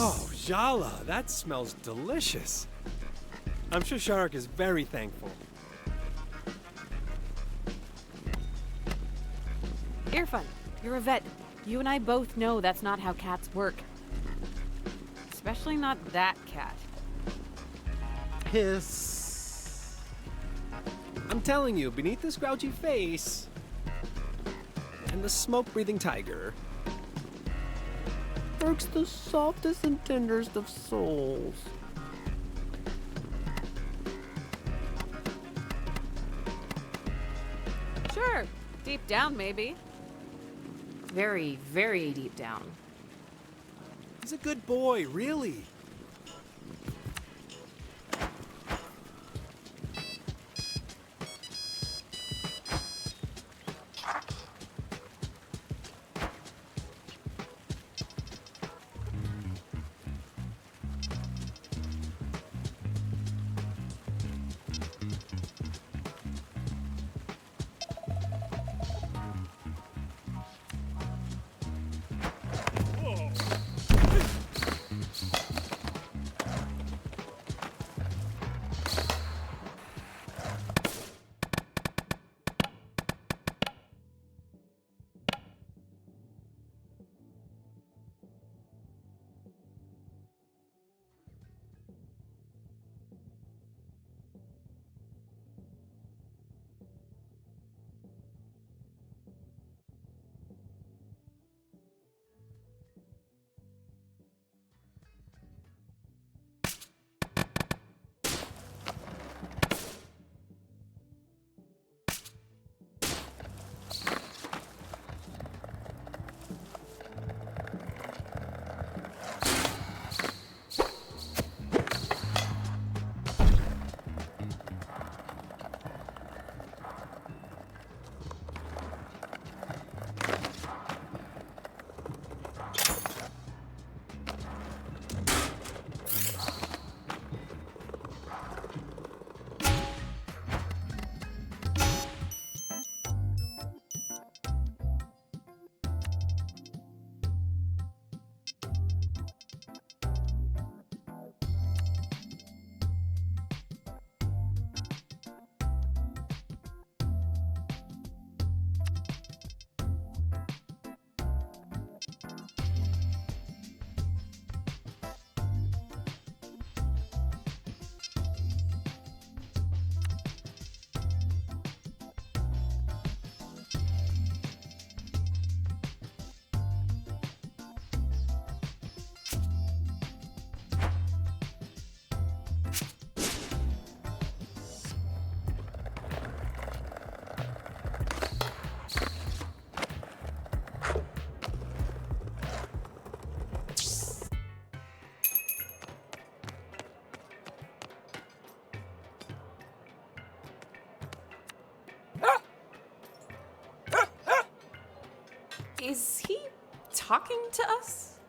Oh, Jala, that smells delicious. I'm sure Sharuk is very thankful. Irfan, you're a vet. You and I both know that's not how cats work. Especially not that cat. Hiss. I'm telling you, beneath this grouchy face and the smoke-breathing tiger lurks the softest and tenderest of souls. Sure, deep down maybe. Very, very deep down. He's a good boy, really. Is he talking to us?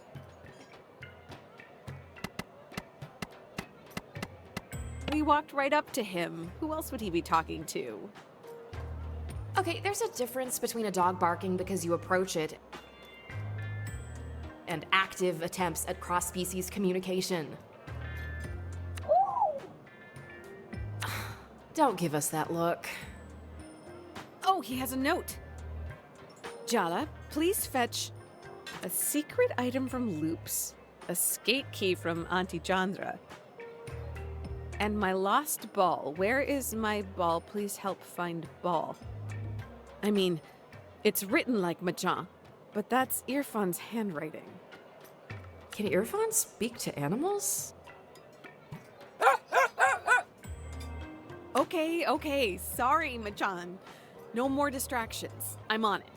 We walked right up to him. Who else would he be talking to? Okay, there's a difference between a dog barking because you approach it and active attempts at cross-species communication. Don't give us that look. Oh, he has a note. Jala, please fetch a secret item from Loops, a skate key from Auntie Chandra, and my lost ball. Where is my ball? Please help find ball. I mean, it's written like Majan, but that's Irfan's handwriting. Can Irfan speak to animals? Okay. Sorry, Majan. No more distractions. I'm on it.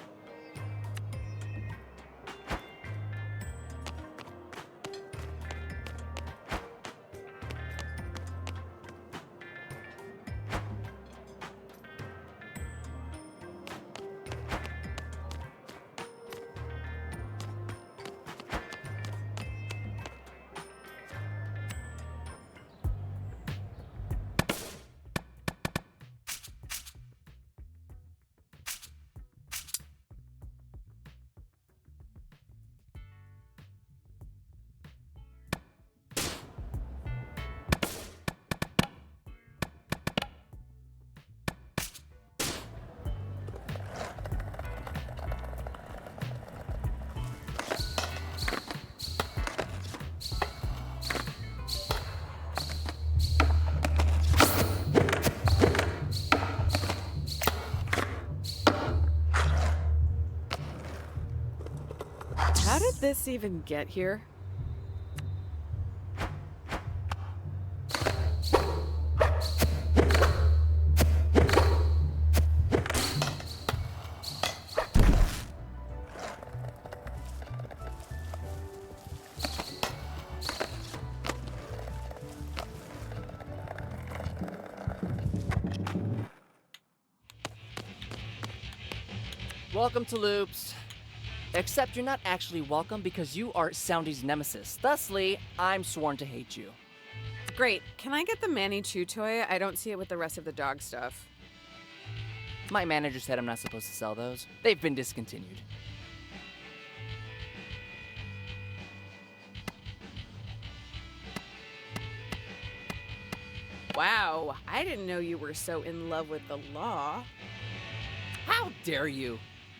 How did this even get here? Welcome to Loops. Except you're not actually welcome because you are Soundy's nemesis. Thusly, I'm sworn to hate you. Great. Can I get the Manny Chew toy? I don't see it with the rest of the dog stuff. My manager said I'm not supposed to sell those. They've been discontinued. Wow, I didn't know you were so in love with the law. How dare you?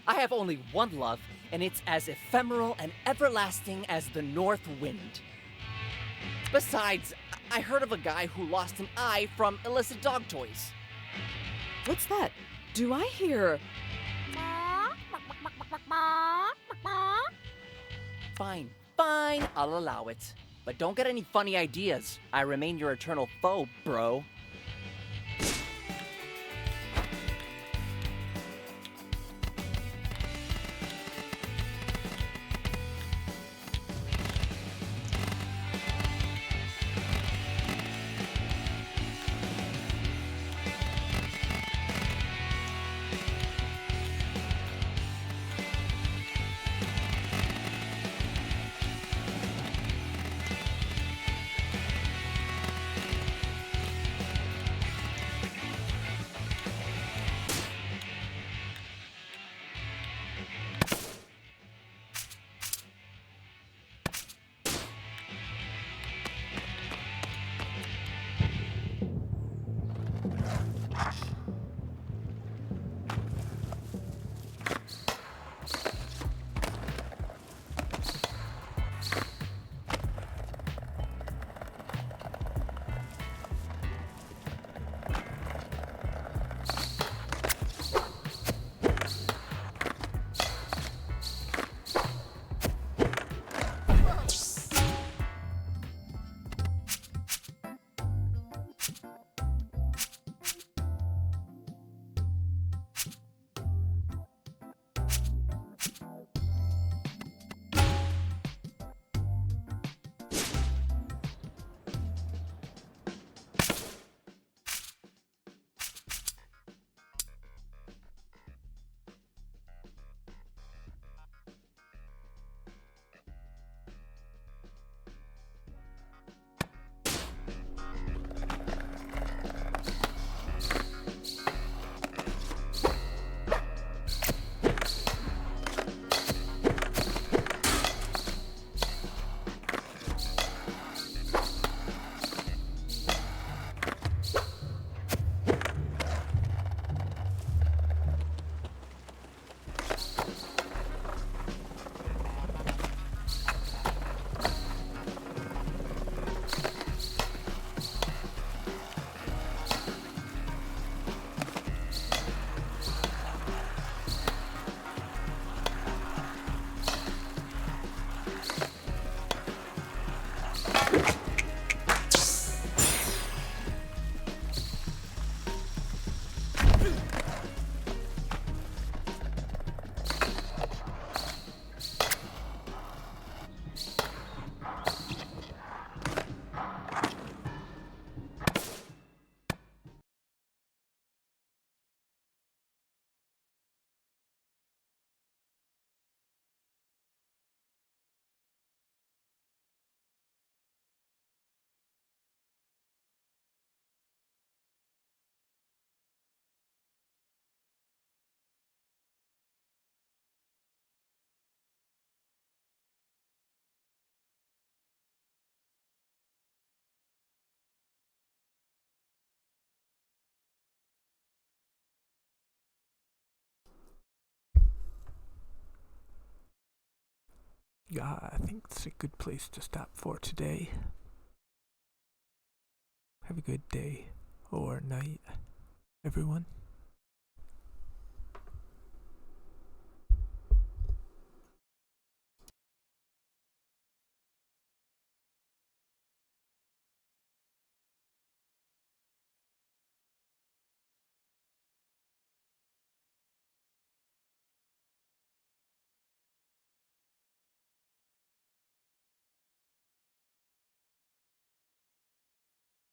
I have only one love, and it's as ephemeral and everlasting as the north wind. Besides, I heard of a guy who lost an eye from illicit dog toys. What's that? Do I hear... Fine, I'll allow it. But don't get any funny ideas. I remain your eternal foe, bro. Yeah, I think it's a good place to stop for today. Have a good day or night, everyone.